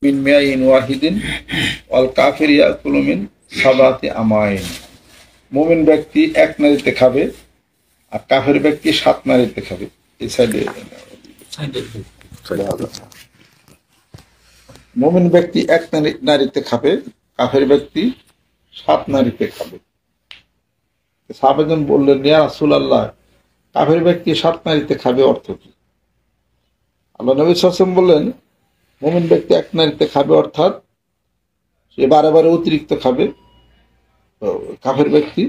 মিন মিয়াইন ওয়াহিদিন ওয়াল কাফির ইয়াকুলু মিন সাবাতি আমাইন। মুমিন ব্যক্তি এক নারীতে খাবে আর কাফের ব্যক্তি 7 নারীতে খাবে। এই সাইডে মুমিন ব্যক্তি এক নারীতে খাবে, কাফের ব্যক্তি 7 নারীতে খাবে। সাহাবাগণ বললেন, ইয়া রাসূলুল্লাহ, কাফের ব্যক্তি 7 নারীতে খাবে অর্থ কি? আল্লাহ নবী সাল্লাল্লাহু আলাইহি ওয়াসাল্লাম বললেন, মুমিন ব্যক্তি এক নারীতে খাবে অর্থাৎ সে বারে বারে অতিরিক্ত খাবে কাফের ব্যক্তি,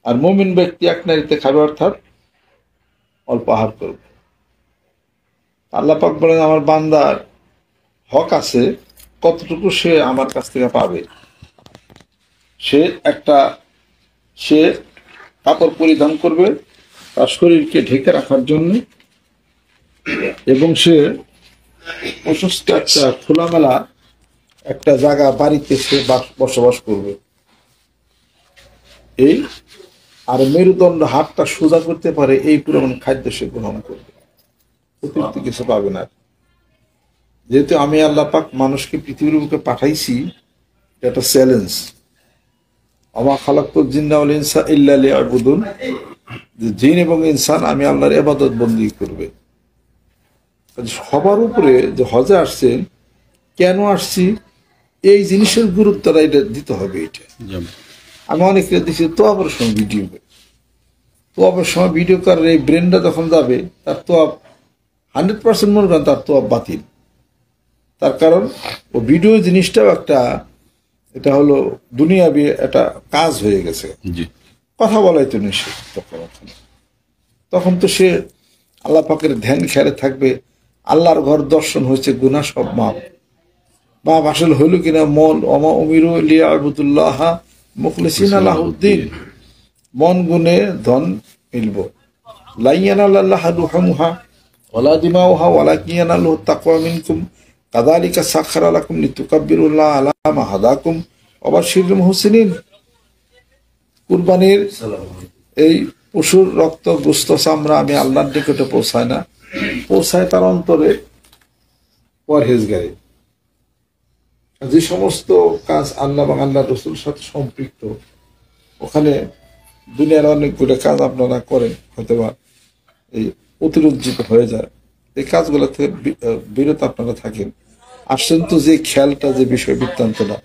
আর মুমিন ব্যক্তি এক নারীতে খাবে অর্থাৎ অল্প আহার করবে। আল্লাহ পাক বলেন, আমার বান্দার হক আছে, কতটুকু সে আমার কাছ থেকে পাবে। সে কাপড় পরিধান করবে তার শরীরকে ঢেকে রাখার জন্য, এবং সে প্রশস্ত একটা খোলামেলা একটা জায়গা বাড়িতে সে বসবাস করবে। এই আর মেরুদণ্ড হাতটা সোজা করতে পারে এই পরিমাণ খাদ্য সে গ্রহণ করবে, অতিরিক্ত কিছু পাবে না। যেহেতু আমি আল্লাহ পাক মানুষকে পৃথিবীর বুকে পাঠাইছি, এটা চ্যালেঞ্জ। আমা খালাক্তুল জিন্না ওয়াল ইনসা ইল্লা লিয়াবুদুন, জিন এবং ইনসান আমি আল্লাহর ইবাদত বন্দী করবে। সবার উপরে যে হজে আসছেন, কেন আসছি, এই জিনিসের গুরুত্বটা এটা দিতে হবে। এটা আমি অনেকে দেখছি তোয়াবের সময় ভিডিও করার এই ব্রেনটা যখন যাবে, তার তোয়াব 100% মনে করেন তার তোয়াব বাতিল। তার কারণ ও ভিডিও জিনিসটাও এটা হলো দুনিয়াবি একটা কাজ হয়ে গেছে। কথা বলাই তো নিষেধ। তখন তো সে আল্লাহ পাকের ধ্যান খেয়ালে থাকবে, আল্লাহর ঘর দর্শন হয়েছে, গুনাহ সব মাপ বা আসলে হইল কিনা মন ওমা উমিরু লিয়াবুদুল্লাহ মুখলিসিনা লাহুদ্দিন, মন গুনে ধন মিলব। লা ইয়ানালাল্লাহু লুহুমুহা ওয়ালা দিমাউহা ওয়ালাকিন ইয়ানালুহু তাকওয়া মিনকুম কাযালিকা সাখখারা লাকুম লিতুকাব্বিরুল্লাহ আলা মা হাদাকুম ওয়া বাশশিরিল মুহসিনিন। কুরবানির এই পশুর রক্ত গোশত চামড়া আমি আল্লাহর নিকটে পৌঁছায় না, পৌঁছায় তার অন্তরে পরহেজগারি। যে সমস্ত কাজ আল্লাহ এবং আল্লাহ রসুল সাথে সম্পৃক্ত, ওখানে দুনিয়ার অনেকগুলো কাজ আপনারা করেন, হয়তো বা এই অতিরঞ্জিত হয়ে যায়। এই কাজগুলো থেকে বিরত আপনারা থাকেন। আসছেন তো যে খেয়ালটা, যে বিষয় বৃত্তান্তটা,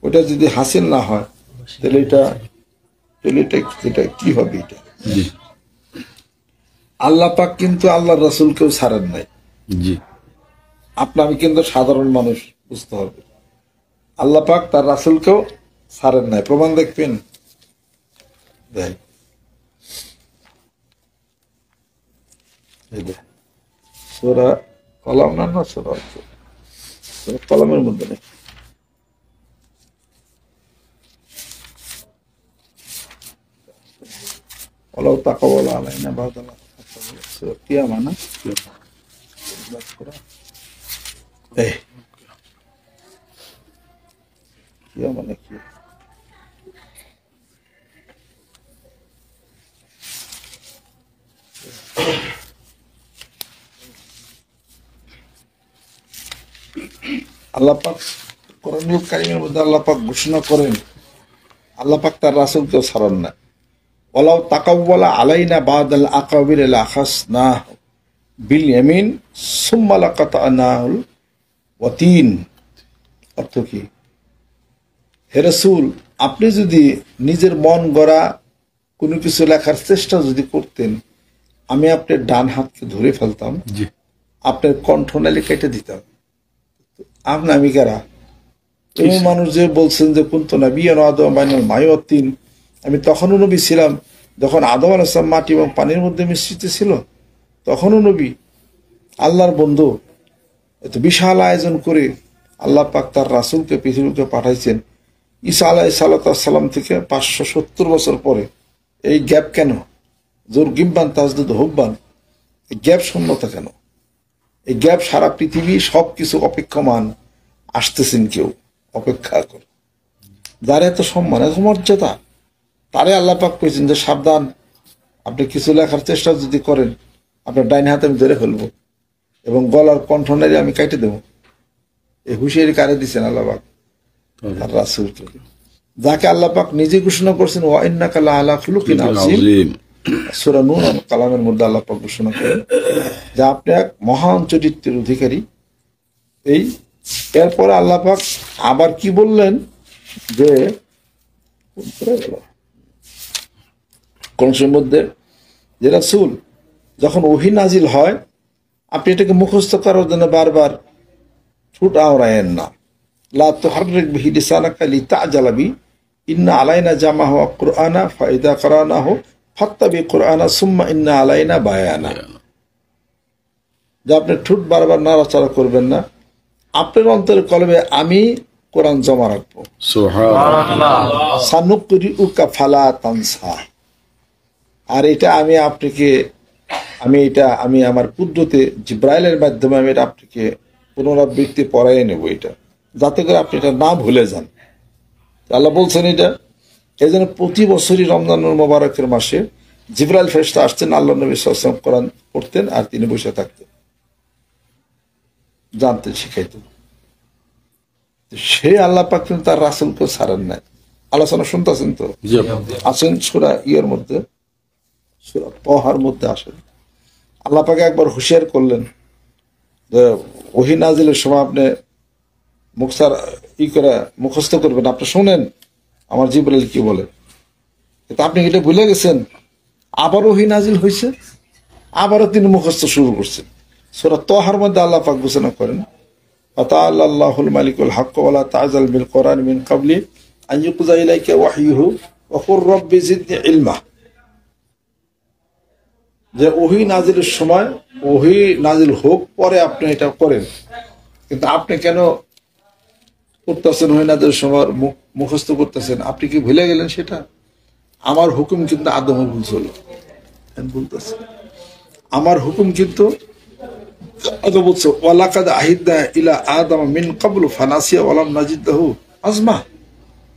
ওটা যদি হাসিল না হয়, তাহলে এটা কি হবে? এটা আল্লাহ পাক কিন্তু আল্লাহ রাসূলকেও ছাড়েন নাই। আমি কিন্তু সাধারণ মানুষ, বুঝতে হবে, আল্লাহ পাক তার রাসূলকেও ছাড়েন নাই। প্রমাণ দেখবেন, সূরা কলম না সূরা কলমের মধ্যে নেই। ওয়ালাউ তাকাওয়ালা আলাইনা বাদাল কিয়ামা না কিয়ামা নাকি আল্লাহ পাক কোরআনুল কারীমের মধ্যে আল্লাহ পাক ঘোষণা করেন, আল্লাহ পাক তার রাসূলকেও ছাড়েন না। ওয়ালাউ তাকাওয়ালা আলাইনা বাদাল আকাবির লাখাসনাহু বিল ইয়ামিন সুম্মা লাকাতানাহুল ওয়াতিন। অর্থ কি? হে রাসূল, আপনি যদি নিজের মন গড়া কোনো কিছু লেখার চেষ্টা যদি করতেন, আমি আপনার ডান হাতকে ধরে ফেলতাম, আপনার কণ্ঠনালী কেটে দিতাম। আপনি আমি কারা? এই মানুষ যে বলছেন যে কুনতু নাবিয়্যান আদম বাইনাল মাই ওয়াত তিন, আমি তখনও নবী ছিলাম যখন আদম আলাইহিস সালাম মাটি এবং পানির মধ্যে মিশ্রিত ছিল, তখনও নবী, আল্লাহর বন্ধু। এত বিশাল আয়োজন করে আল্লাহ পাক তার রাসূলকে পৃথিবীতে পাঠাইছেন ঈসা আলাইহিস সালাম থেকে 570 বছর পরে। এই গ্যাপ কেন? জোর গিম্বান তাজদুদ হুব্বান, এই গ্যাপ শূন্যতা কেন? এই গ্যাপ সারা পৃথিবী সবকিছু অপেক্ষমান, আসতেছেন কেউ অপেক্ষা করে। যার এত সম্মান, এত মর্যাদা, তারে আল্লাহ পাক কইছেন যে সাবধান, আপনি কিছু লেখার চেষ্টা যদি করেন, আপনার ডাইন হাতে আমি ধরে ফেলবো এবং গলার কণ্ঠনালী আমি কেটে দেব। এই হুঁশিয়ারি কারে দিচ্ছেন আল্লাহ পাক? আর রাসূলকে, যাকে আল্লাহ পাক নিজে ঘোষণা করছেন ওয়া ইন্নাকা লাআলা খুলুকিন আযীম। সূরা নূর কালামের মধ্যে আল্লাহ পাক ঘোষণা করেন যে আপনি এক মহান চরিত্রের অধিকারী। এই এরপরে আল্লাহ পাক আবার কি বললেন যে কোন সময়ের মধ্যে যে রাসূল যখন ওহী নাজিল হয় আপনি এটাকে মুখস্থ করার জন্য বারবার ঠোঁট আওড়ায়েন না। লা তুহাররিক বিহি লিসানাকা লিতা'জালা বিহি ইন্না আলাইনা জামাহু ওয়া কুরআনা ফাইদা করানাহু ফাত্তাবি কুরআনা সুম্মা ইন্না আলাইনা বায়ানা। যে আপনি ঠোঁট বারবার নাড়াচাড়া করবেন না, আপনার অন্তরের কলবে আমি কোরআন জমা রাখবো। সুবহানাল্লাহ। সানুকরিউকা ফালা তানসা। আর এটা আমি আপনাকে আমি আমার কুদরতে জিব্রাইলের মাধ্যমে আমি এটা আপনাকে পুনরাবৃত্তি পড়াই নেব, এটা যাতে করে আপনি এটা না ভুলে যান। আল্লাহ বলছেন এটা। এই জন্য প্রতি বছরই রমজানুল মোবারকের মাসে জিব্রাইল ফেরেশতা আসতেন, আল্লাহ নবী সাল্লাল্লাহু আলাইহি ওয়াসাল্লাম কোরআন পড়তেন আর তিনি বসে থাকতেন, জানতেন, শিখাইতেন। সে আল্লাহ পাক কিন্তু তার রাসূলকে ছাড়েন নাই। আলোচনা শুনতেছেন তো? আছেন সূরা ইয়ের মধ্যে, সূরা তাহার মধ্যে আসেন। আল্লাহ পাক একবার হুঁশিয়ার করলেন যে ওহী নাজিলের সময় আপনি মুখস্থ করবেন, আপনি শুনেন আমার জিবরাইল কি বলে। কিন্তু আপনি এটা ভুলে গেছেন। আবার ওহী নাজিল হয়েছে, আবারও তিনি মুখস্থ শুরু করছেন। সূরা তাহার মধ্যে আল্লাহ পাক ঘোষণা করেন ফাতাআল্লা আল্লাহুল মালিকুল হক ওয়া লা তা'জাল বিল কুরআন মিন ক্বাবলি আন ইউকযা ইলাইকা ওয়াহয়ুহু ওয়া কুর রাব্বি জিদনি ইলমা। যে ওহী নাজিলের সময় ওহী নাজিল হোক, পরে আপনি এটা করেন, কিন্তু আপনি কেন করতেছেন ওহী নাজিলের সময় মুখস্থ করতেছেন? আপনি কি ভুলে গেলেন সেটা? আমার হুকুম কিন্তু আদমে ভুলছিল, বলতেছে আমার হুকুম কিন্তু আদম বলছে ওয়ালাকাদ আহিদনা ইলা আদম মিন ক্বাবলু ফানাসিয়া ওয়া লাম নাজিদ লাহু আজমা।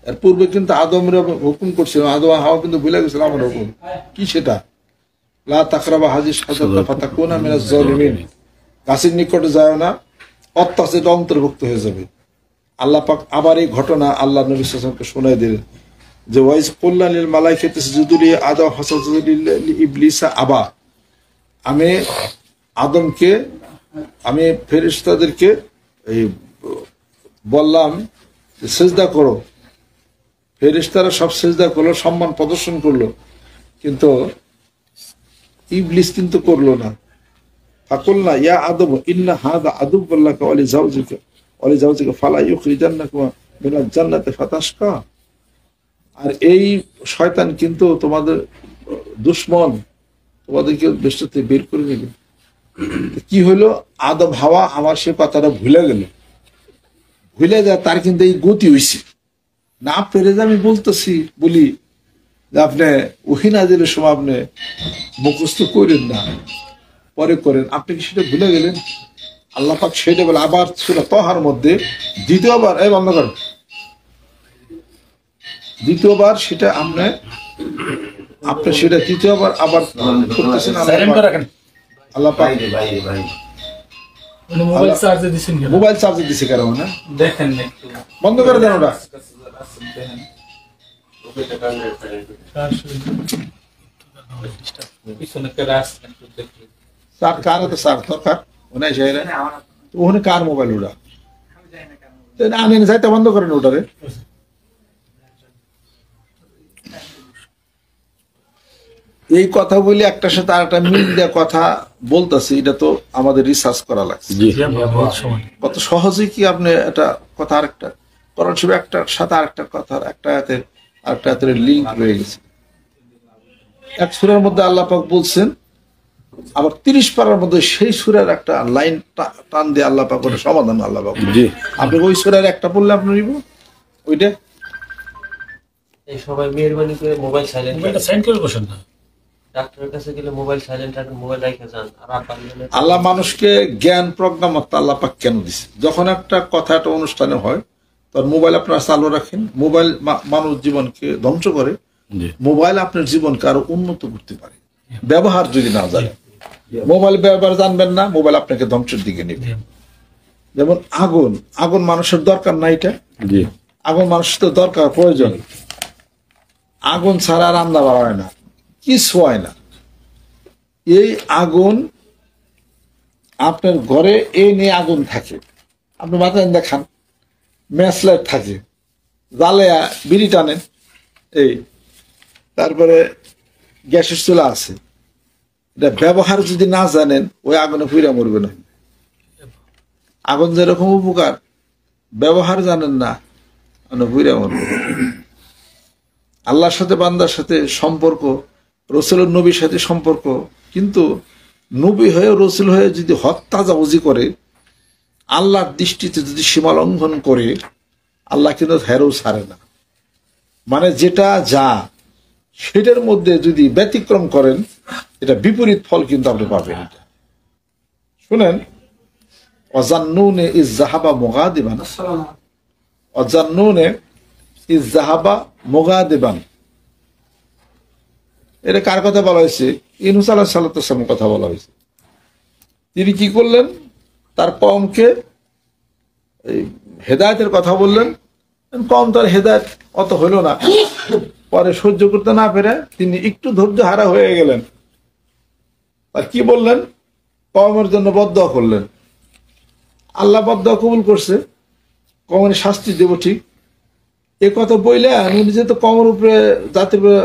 এর পূর্বে কিন্তু আদমের হুকুম করছিল, আদম হাওয়া কিন্তু ভুলে গেছিল আমার হুকুম কি, সেটা লা তাকরাবা হাযিহিশ শাজারাতা ফাতাকুনা মিনাজ জালিমিন। গাছের নিকটে যায় না, অত্যাচারিত অন্তর্ভুক্ত হয়ে যাবে। আল্লাহ পাক আবার এই ঘটনা আল্লাহ নবী সাল্লাল্লাহু আলাইহি ওয়াসাল্লামকে শোনায় দিলেন যে ওয়াইজ কুল্লা লিল মালাইকাতি ইসজুদু লি আদম ফাসাজুদু লি ইবলিসা আবা। আমি ফেরেশতাদেরকে এই বললাম সিজদা করো, ফেরেশতারা সব সিজদা করলো, সম্মান প্রদর্শন করলো, কিন্তু ইবলিস কিন্তু করলো না। ফাকুলনা ইয়া আদম ইন্না হাযা আদুওয়াল্লাকা ওয়া লিজাওজিকা ফালা ইউখরিজান্নাকুমা মিনাল জান্নাতি ফাতাশকা। আর এই শয়তান কিন্তু তোমাদের দুশমন, তোমাদেরকে বেহেশত থেকে বের করে নেবে। কি হলো? আদম হাওয়া আমার সে কথাটা ভুলে গেল, ভুলে যায় তার কিন্তু এই গতি হয়েছে না পেরে যে আমি বলতেছি বলি যে আপনি ওহী নাজিলের সময় আপনি মুখস্থ করেন না, পরে করেন, আপনি কি সেটা ভুলে গেলেন? আল্লাহ পাক সেটা বলে আবার সূরা তাহার মধ্যে দ্বিতীয়বার, এই বন্ধ করেন, দ্বিতীয়বার সেটা আপনি সেটা তৃতীয়বার আবার করতেছেন। আল্লাহ পাক মোবাইল চার্জে দিছে কেন না দেখেন, বন্ধ করে দেন ওটা। স্যার কার তো স্যার দরকার ওখানে কার মোবাইল ওটা আনেন যাইতে, বন্ধ করেন ওটারে। এই কথা বলি একটার সাথে আর একটা মিল দেওয়া কথা বলতেছি, এটা তো আমাদের রিসার্চ করা লাগছে। কত সহজে কি আপনি এটা কথা আরেকটা করার সময় একটার সাথে আরেকটা কথা একটা হাতের লিঙ্ক রয়ে গেছে। এক সূরার মধ্যে আল্লাহ পাক বলছেন, আবার 30 পারার মধ্যে সেই সূরার একটা লাইন টান দিয়ে আল্লাহ পাক ওটা সমাধান আল্লাহ পাক। আপনি ওই সূরার একটা পড়লে আপনি নিব ওইটা। এই সবাই মেহেরবানি করে মোবাইল সাইলেন্ট করে বসেন না। ডাক্তারের কাছে গেলে মোবাইল সাইলেন্ট রাখেন, মোবাইল রেখে যান। আর আল্লাহ মানুষকে জ্ঞান প্রজ্ঞামত্তা আল্লাহ পাক কেন দিছে? যখন একটা কথা একটা অনুষ্ঠানে হয় তখন মোবাইল আপনারা চালু রাখেন। মোবাইল মানুষ জীবনকে ধ্বংস করে, মোবাইল আপনার জীবনকে আরো উন্নত করতে পারে ব্যবহার যদি না জানেন। মোবাইল ব্যবহার জানবেন না, মোবাইল আপনাকে ধ্বংসের দিকে নেবে। যেমন আগুন, আগুন মানুষের দরকার না, এটা জি আগুন মানুষের তো দরকার, প্রয়োজন। আগুন ছাড়া রান্না বাড়া হয় না, কিছু হয় না। এই আগুন আপনার ঘরে এই নিয়ে আগুন থাকে, আপনি মাথায় দেখান, ম্যাচ লাইট থাকে, জালে বিড়ি টানেন, এই তারপরে গ্যাসের চুলা আছে। এটা ব্যবহার যদি না জানেন, ওই আগুনে পুড়ে মরবে না। আগুন যেরকম উপকার, ব্যবহার জানেন না, পুড়ে মরবে। আল্লাহর সাথে বান্দার সাথে সম্পর্ক, রসুলের নবীর সাথে সম্পর্ক, কিন্তু নবী হয়ে রসুল হয়ে যদি হত্যা জাবজি করে, আল্লাহর দৃষ্টিতে যদি সীমা লঙ্ঘন করে, আল্লাহ কিন্তু হেরও ছাড়ে না। মানে যেটা যা সেটার মধ্যে যদি ব্যতিক্রম করেন, এটা বিপরীত ফল কিন্তু আপনি পাবেন। শুনেন, অজান্নুনে ইজ জাহাবা মুগাদিবান, অজান্নুনে ইজ জাহাবা মুগাদিবান, এটা কার কথা বলা হয়েছে? ইউনূস আলাইহিস সালামের কথা বলা হয়েছে। তিনি কি করলেন? তার কওমকে হেদায়েতের কথা বললেন, কওম তার হেদায়েত অত হইল না। পরে সহ্য করতে না পেরে তিনি একটু ধৈর্য হারা হয়ে গেলেন। আর কি বললেন? কওমের জন্য বদদোয়া করলেন। আল্লাহ বদদোয়া কবুল করছে, কওমের শাস্তি দেব ঠিক, এ কথা বইলে উনি যেহেতু কওমের উপরে, জাতির উপরে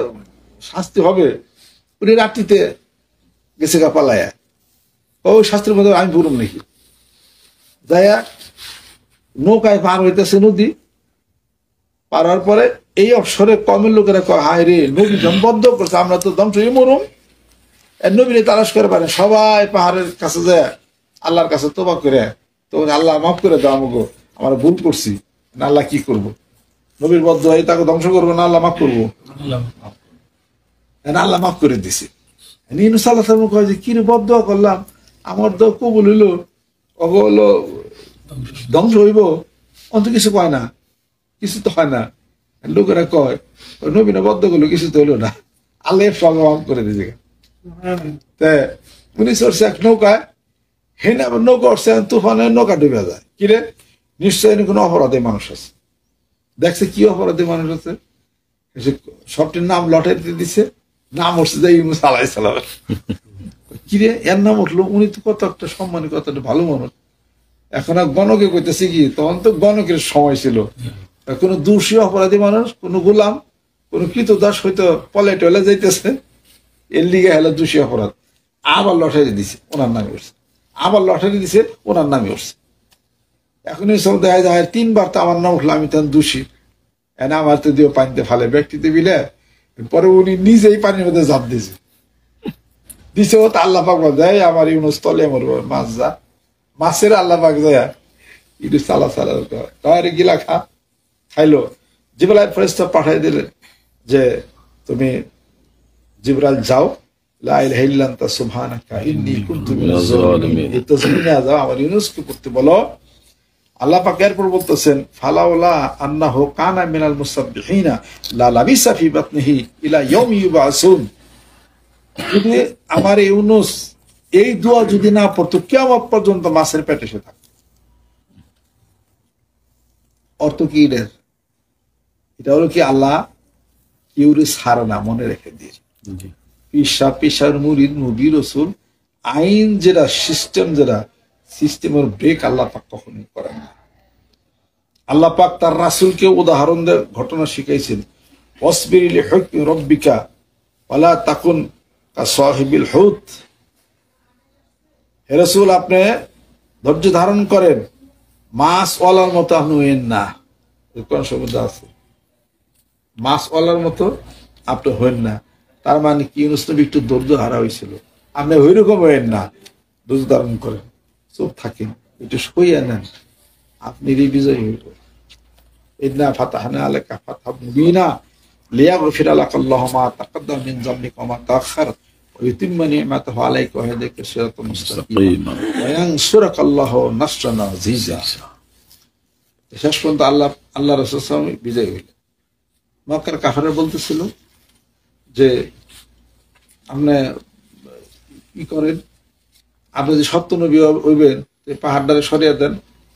শাস্তি হবে, উনি রাত্রিতে গেছে গা পালায়া, ওই শাস্তির মধ্যে আমি বলুম নাকি, যাইয়া নৌকায় পার হইতেছে নদী। পার হওয়ার পরে এই অবসরে কমের লোকেরা কয়, হায় রে, নবী বদ্ধ করছে, আমরা তো ধ্বংস হয়ে মরুম। নবীরে তালাশ করে পারেন, সবাই পাহাড়ের কাছে যায় আল্লাহর কাছে তোবা করে, তো আল্লাহ মাফ করে দাও আমাকে, আমরা ভুল করছি। না আল্লাহ কি করবো? নবীর বদ্ধ হয়ে তাকে ধ্বংস করবো না আল্লাহ মাফ করবো? আল্লাহ মাফ করে দিছে। ইউনূস আলাইহিস সালাম কয় যে, কি রে, বদদোয়া করলাম, আমার দোয়া কবুল হইলো, ওগো হলো ধ্বংস হইব, অন্ত কিছু কয় না, কিছু তো হয় না। লোকেরা কয়, ওই নবীনা বদ্ধ করলো, কিছু তো হইলো না, আল্লাহ সব মাফ করে দিয়েছে। উনি চড়ছে এক নৌকায়, হেন আবার নৌকা উঠছে, তুফানে নৌকা ডুবে যায়। কিরে, নিশ্চয় কোনো অপরাধী মানুষ আছে। দেখছে কি অপরাধী মানুষ আছে, সবটির নাম লটারিতে দিছে, নাম উঠছে যে ইউনূস আলাইহিস সালাম। কিরে, এর নাম উঠলো, উনি তো কত একটা সম্মানী, কত একটা ভালো মানুষ। এখন আর গণকে কইতেছে কি, তখন তো গণকের সময় ছিল, কোন দোষী অপরাধী মানুষ, কোন গোলাম, কোন কৃতদাস হয়তো পলে টলে যাইতেছে, এর লিগে হেলা দোষী অপরাধ। আবার লটারি দিছে, ওনার নামে উঠছে, আবার লটারি দিছে, ওনার নামে উঠছে। এখন সব দেখা যায় 3 বার তো আমার নাম উঠলো, আমি তখন দোষী, আমার তো দিও পানিতে ফালে ব্যক্তিতে বিলে। পরে উনি নিজেই পানির মধ্যে ঝাঁপ দিয়েছে, দিছে ও তো আল্লাহ পাক দেয়, আমার ইউনূস তলে মরবো, মাছ যা, মাছের আল্লাহ পাক যায় ইউনূস সালা সালা তাহলে গিলা খা, খাইলো। জিবরাইল ফেরেশতা পাঠাই দিলেন যে, তুমি জিবরাইল যাও, লা ইলাহা ইল্লা আনতা সুবহানাকা ইন্নী কুনতু মিনাজ জালিমিন, এই তাসবিহ যাও, আমার ইউনূসকে পড়তে বলো। আল্লাহ পাক এরপর বলতেছেন, ফালাউলা আন্নাহু কানা মিনাল মুসাব্বিহিনা লা লাবিসা ফি বাতনিহি ইলা ইয়াউমি ইউবআসুন, যদি আমার ইউনূস এই দোয়া যদি না পড়তো, কিয়ামত পর্যন্ত মাছের পেটে সে থাকতো। অর্থ কি এর? এটা হলো কি, আল্লাহ কেউরে ছাড়ে না, মনে রেখে দিয়ে। পিসার মুরিদ, নবী, রসুল, আইন যেটা, সিস্টেম যেটা, সিস্টেমের ব্রেক আল্লাহ পাক কখনই করেন না। আল্লাহ পাক তার রাসূলকে উদাহরণ দিয়ে ঘটনা শিখাইছেন, ওয়াসবির লিহুকমি রাব্বিকা ওয়ালা তাকুন কাসাহিবিল হুত, হে রাসূল, আপনি ধৈর্য ধারণ করেন, মাছ ওয়ালার মতো আপনি হইেন না। কোন শব্দ আছে, মাছ ওয়ালার মতো আপনি হইেন না। তার মানে কি, ইউনূস নবী একটু ধৈর্য হারা হয়েছিল, আপনি ওইরকম হইেন না, ধৈর্য ধারণ করেন, চুপ থাকেন, একটু সইয়া নেন, আপনি বিজয়ী হইল। ইন্না ফাতাহনা আলাইকা ফাতহাম মুবিনা লিয়াগফিরা লাকাল্লাহু মা তাকাদ্দামা মিন যামবিকা ওয়া মা তাআখার ওয়া ইউতিম্মা নি'মাতাহু আলাইকা ওয়া ইয়াহদিকা সিরাতাম মুস্তাকিমা ওয়া ইয়ানসুরাকাল্লাহু নাসরান আযীযা। শেষ পর্যন্ত আল্লাহ রাসূল সাল্লাল্লাহু আলাইহি ওয়াসাল্লাম বিজয় হইলেন। মক্কার কাফেররা বলতেছিল যে, আপনি কি করেন, আপনি যদি সত্য নবী হইবেন, পাহাড়টারে সরিয়ে দেন,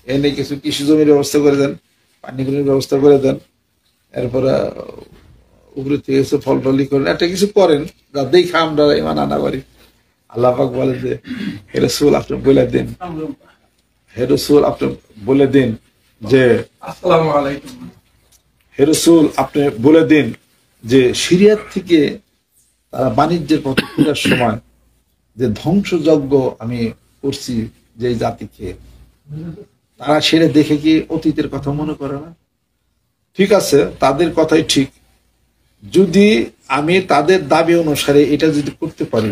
এনে কিছু কৃষি জমির ব্যবস্থা করে দেন, পানিগুলির ব্যবস্থা করে দেন, এরপরে উপরে থেকে কিছু ফল টলি করেন, একটা কিছু করেন যা দেখে আমরা ইমান আনা পারি। আল্লাহ পাক বলে যে হে রাসূল আপনি বলে দিন, হে রাসূল আপনি বলে দিন যে আসসালামু আলাইকুম। হে রাসূল আপনি বলে দিন যে সিরিয়ার থেকে তারা বাণিজ্যের পথে ফেরার সময় যে ধ্বংসযজ্ঞ আমি করছি যে জাতিকে, তারা সেটা দেখে কি অতীতের কথা মনে করে না? ঠিক আছে, তাদের কথাই ঠিক। যদি আমি তাদের দাবি অনুসারে এটা যদি করতে পারি,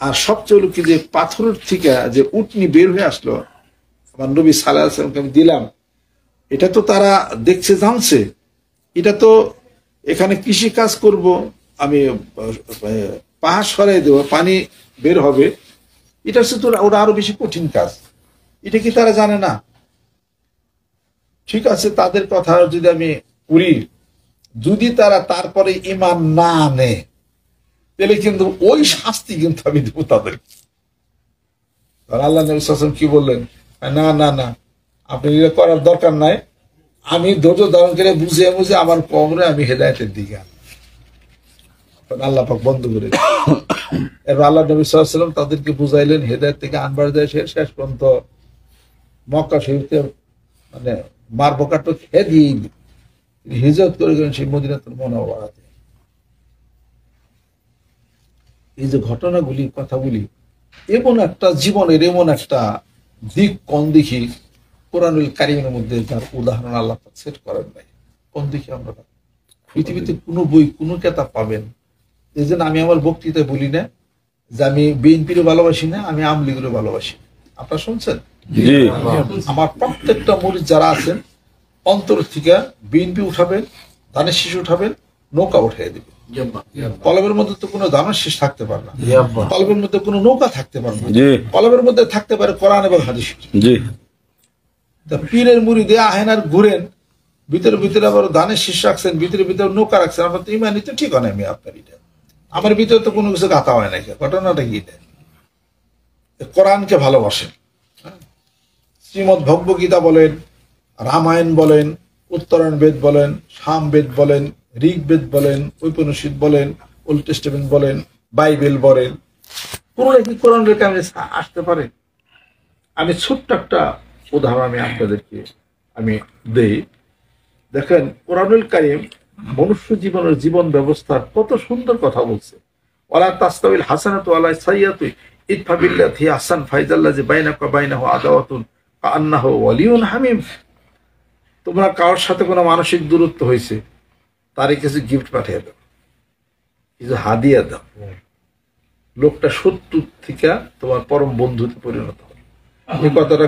আর সবচেয়ে হলো কি যে পাথরের থেকে যে উটনি বের হয়ে আসলো আমার নবী সাল্লাল্লাহু আলাইহি ওয়াসাল্লামকে আমি দিলাম, এটা তো তারা দেখছে জানছে, এটা তো এখানে কৃষি কাজ করব আমি, পাহাড় সরাই দেবো পানি বের হবে, এটা হচ্ছে তো ওরা আরো বেশি কঠিন কাজ। এটা কি তারা জানে না? ঠিক আছে, তাদের কথা যদি আমি করি, যদি তারা তারপরে ঈমান না আনে তাহলে কিন্তু ওই শাস্তি কিন্তু আমি দেবো তাদের। আল্লাহ নবী সাল্লাল্লাহু আলাইহি ওয়াসাল্লাম কি বললেন? না না না, আপনি এটা করার দরকার নাই, আমি ধৈর্য ধারণ করে বুঝে বুঝে আমার কমরে আমি হেদায়েতের দিকে আনি। আল্লাহ পাক বন্ধ করে দিলেন। এবার আল্লাহ নবী সাল্লাল্লাহু আলাইহি ওয়াসাল্লাম তাদেরকে বুঝাইলেন হেদায়েত থেকে আনবার যায়, শেষ পর্যন্ত মক্কা শরীফে মানে মারবো কাটো খেয়ে দিয়ে হিজরত করে গেলেন সেই মদিনাতুল মুনাওয়ারাতে। এই যে ঘটনাগুলি কথাগুলি এমন একটা জীবনের এমন একটা দিক কোন দেখি কোরআনুল কারীমের মধ্যে তার উদাহরণ আল্লাহ পাক সেট করেন নাই। কোন দেখি আমরা পৃথিবীতে কোনো বই কোনো কিতাব পাবেন। এই জন্য আমি আমার বক্তৃতায় বলি না যে আমি বিএনপিরও ভালোবাসি না, আমি আওয়ামী লীগেরও ভালোবাসি। আপনারা শুনছেন? আমার প্রত্যেকটা মুরিদ যারা আছেন অন্তর থেকে বিএনপি উঠাবেন, ধানের শীষ উঠাবেন, নৌকা উঠিয়ে দেবেন। কলমের মধ্যে তো কোনো ধানের শীষ থাকতে পারে না, কলমের মধ্যে কোনো নৌকা থাকতে পারে না, কলমের মধ্যে থাকতে পারে কোরআন এবং হাদিস। পীরের মুরিদে আহেনার ঘুরেন, ভিতরে ভিতরে আবার ধানের শীষ রাখছেন, ভিতরে ভিতরে নৌকা রাখছেন, আপনার তো ইমানি তো ঠিক হয় না। আমি আপনার এটা আমার ভিতরে তো কোনো কিছু গাঁথা হয় না। ঘটনাটা কি? কোরআনকে ভালোবাসেন, শ্রীমদ ভগবদ্গীতা বলেন, রামায়ণ বলেন, উত্তরায়ণ বেদ বলেন, সাম বেদ বলেন, ঋগ বেদ বলেন, ঔপনিষদ বলেন, ওল্ড টেস্টামেন্ট বলেন, বাইবেল বলেন, কোনটা কি কোরআন রেখে আমি আসতে পারে? আমি ছোট্ট একটা উদাহরণ আমি আপনাদেরকে আমি দেই। দেখেন কোরআনুল কারীম মনুষ্য জীবনের জীবন ব্যবস্থার কত সুন্দর কথা বলছে। ওয়ালা তাস্তাউল হাসানাতু ওয়ালা সাইয়্যাতু ইদফা বিল্লাতি আহসান ফাইজাল্লাযী বাইনাকা বাইনাহু আদাওয়াতুন কাআন্নাহু ওয়ালিয়ুন হামিম। তোমরা কারোর সাথে কোনো মানসিক দূরত্ব হয়েছে, তারই কিছু গিফট পাঠিয়ে দাও, কিছু হাদিয়া দাও, লোকটা শত্রু থেকে তোমার পরম বন্ধুতে পরিণত হবে। এই কথাটা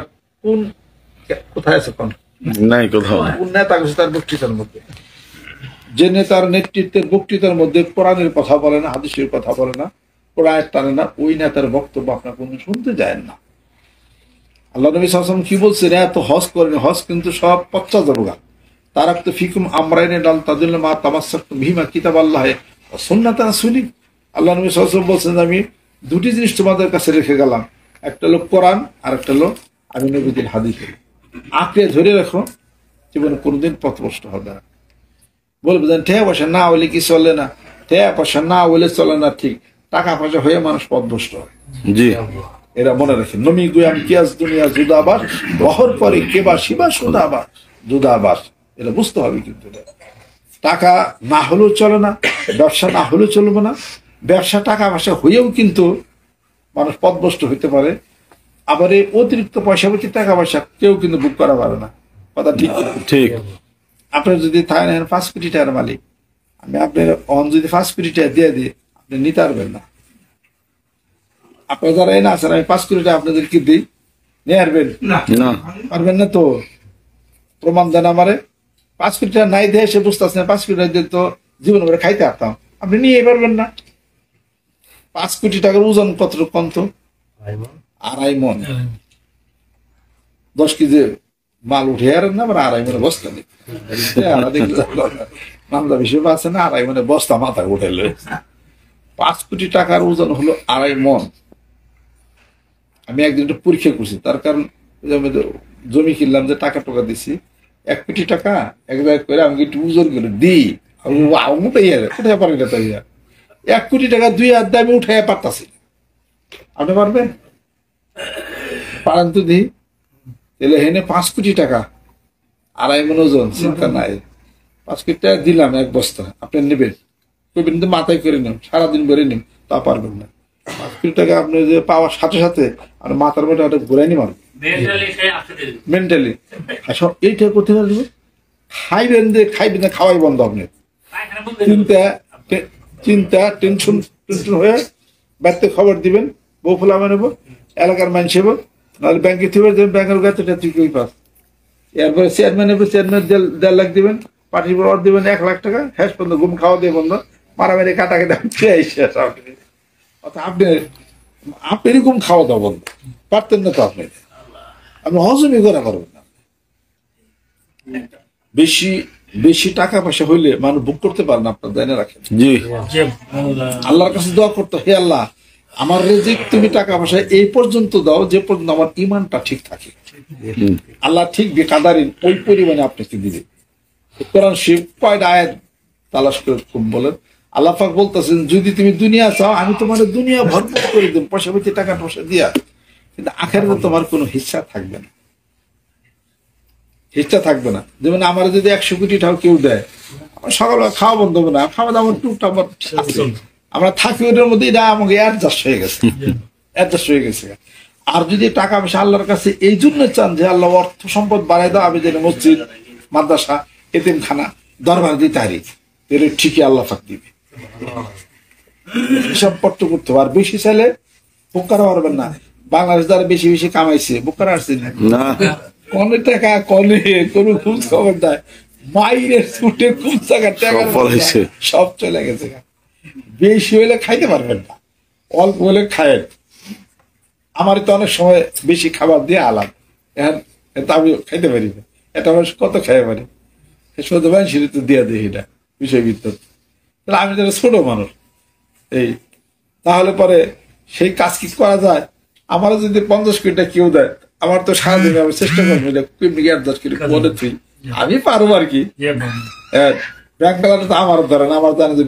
কোথায় আছে? কোন নাই কোথাও। কোন নেতা আছে তার বক্তৃতার মধ্যে? যে নেতার নেতৃত্বের বক্তৃতার মধ্যে কোরআনের কথা বলে না, হাদিসের কথা বলে না, কোরআন টানে না, ওই নেতার বক্তব্য আপনার কোনো শুনতে যায় না। আল্লাহ নবী সাল্লাল্লাহু আলাইহি ওয়াসাল্লাম কি বলছেন? এত হজ করেন, হজ কিন্তু সব পচ্চা যাবগা। তারাক তো ফিকুম আমরাইনে ডাল তাদুল্লাহ মা তামাসসাকতুম বিহিমা কিতাবাল্লাহ ওয়া সুন্নাত রাসূলি। আল্লাহ নবী সাল্লাল্লাহু আলাইহি ওয়াসাল্লাম বলছেন আমি দুটি জিনিস তোমাদের কাছে রেখে গেলাম, একটা হলো কোরআন আর একটা হলো আমি নবীদের হাদিস। আঁকড়ে ধরে রাখো, জীবনে কোনোদিন পথভ্রষ্ট হবে না। বলবে যে ঠেয়া পয়সা না হলে কি চলে না, ঠেয়া পয়সা না হলে চলে না, ঠিক। টাকা পয়সা হয়ে মানুষ পথভ্রষ্ট হয়। জি, এরা মনে রাখেন। নমি গুয়াম কিয়াস দুনিয়া জুদাবার বহর পরে কেবা শিবা সুদাবার জুদাবার, এটা বুঝতে হবে। কিন্তু টাকা না হলেও চলে না, ব্যবসা না হলেও চলবে না, ব্যবসা টাকা পয়সা হয়েও কিন্তু মানুষ পথভ্রষ্ট হইতে পারে। আবার এই অতিরিক্ত পয়সা বলছি টাকা পয়সা কেউ কিন্তু বুক করা পারে না। কথা ঠিক ঠিক। আপনার যদি থাকেন 5 কোটি টাকার মালিক, আমি আপনার যদি 5 কোটি টাকা দিয়ে দিই, আপনি নিতে পারবেন না। আপনার যারা এনে আছেন, আমি 5 কোটি টাকা আপনাদেরকে দিই, নিয়ে আসবেন না, পারবেন না তো? প্রমাণ দেন আমারে। 5 কোটি টাকা নাই দিয়ে সে বুঝতে আসছেন 5 কোটি টাকা দিয়ে তো জীবন ভরে খাইতে পারতাম, আপনি নিয়ে পারবেন না। 5 কোটি টাকার ওজন কতটুকু কন্ত? 2.5 মণ। 10 কেজি মাল উঠে আর না, আবার 2.5 মণে বস্তা নেই। নামদা হিসেবে আছে না, 2.5 মণে বস্তা মাথায় উঠেলে। 5 কোটি টাকার ওজন হলো 2.5 মণ। আমি একদিন একটা পরীক্ষা করছি, তার কারণ জমি কিনলাম, যে টাকা টোকা দিছি 1 কোটি টাকা একবার করে আমি একটু উজোর করে দিই, উঠাই কোথায় পারি না তাই 1 কোটি টাকা 2 হাত দিয়ে আমি উঠাই পারতাছি না। আপনি পারবেন? পারেন তো দিই, তাহলে হেনে 5 কোটি টাকা 2.5 মণ ওজন, চিন্তা নাই। 5 কোটি টাকা দিলাম 1 বস্তা, আপনি নেবেন? কইবেন তো মাথায় করে নেন, সারাদিন ভরে নেন, তা পারবেন না। 5 কোটি টাকা আপনি যে পাওয়ার সাথে সাথে আর মাথার মধ্যে একটা ঘুরাই নি মারবেন মেন্টালি। আসলে এইটা কোথায় আসবে? খাইবেন যে খাইবেন না, খাওয়াই বন্ধ আপনি। চিন্তা টেনশন হয়ে ব্যর্থ খবর দিবেন, বউ ফোলামে নেবো, এলাকার মানুষ হবো, নাহলে ব্যাংকে থেকে ব্যাংকের গাছটা তুই কই পাস। এরপরে চেয়ারম্যান হবে, চেয়ারম্যান 1.5 লাখ দিবেন, পার্টির পর দিবেন 1 লাখ টাকা, হ্যাঁ বন্ধ, ঘুম খাওয়া দিয়ে বন্ধ, মারামারি কাটাকাটি আপনি আপনি এরকম খাওয়া দাওয়া বন্ধ পারতেন না তো, আপনি হজমই করা পারবেন না। বেশি বেশি টাকা পয়সা হইলে মানুষ বুক করতে পারে না, আপনার জানে রাখেন। আল্লাহর কাছে দোয়া করতে, হে আল্লাহ আমার রিজিক তুমি টাকা পয়সা এই পর্যন্ত দাও যে পর্যন্ত আমার ইমানটা ঠিক থাকে। আল্লাহ ঠিক বেকাদারিন ওই পরিমাণে আপনাকে দিবে। কোরআন শিব কয়টা আয়াত তালাশ করে খুব বলেন, আল্লাহ পাক বলতেছেন যদি তুমি দুনিয়া চাও আমি তোমার দুনিয়া ভরপুর করে দেব, পয়সা পেতে টাকা পয়সা দিয়া, কিন্তু আখেরাতে তোমার কোনো হিস্সা থাকবে না, হিস্সা থাকবে না। যেমন আমার যদি 100 কোটি টাকা কেউ দেয়, আমার সকালবেলা খাওয়া বন্ধ হবে না, খাওয়া দাওয়া টুকটাক আমরা থাকি, ওটার মধ্যে এটা আমাকে অ্যাডজাস্ট হয়ে গেছে। আর যদি টাকা পয়সা আল্লাহর কাছে এই জন্য চান যে আল্লাহ অর্থ সম্পদ বাড়াই দাও, আমি যেন মসজিদ, মাদ্রাসা, এতিমখানা, দরবার দিতে পারি, তাহলে ঠিকই আল্লাহ পাক দিবে। হিসাব পত্র করতে হবে। আর বেশি চাইলে বুক করা পারবেন না। বাংলাদেশ দ্বারা বেশি বেশি কামাইছে, বুক করা আসছে না, কনে টাকা কনে কোন খুব খবর দেয়, মাইরের ছুটে খুব টাকা সব চলে গেছে। বেশি হইলে খাইতে পারবেন না, অল্প হলে খায়েন। আমার তো অনেক সময় বেশি খাবার দিয়ে আলাম, এটা আমি খাইতে পারি না, এটা মানুষ কত খাইতে পারি, শুধু মানুষের তো দিয়ে দিই, এটা বিষয় ভিত্তর। তাহলে আমি যারা ছোট মানুষ এই, তাহলে পরে সেই কাজ কি করা যায়? আমারও যদি 50 কোটি টাকা কেউ দেয়, আমার তো সারাদিন আমি চেষ্টা করবো 10 কোটি মনে তুই আমি পারবো আর কি। ব্যাংক বেলাটা তো আমার ধরেন, আমার জানে যে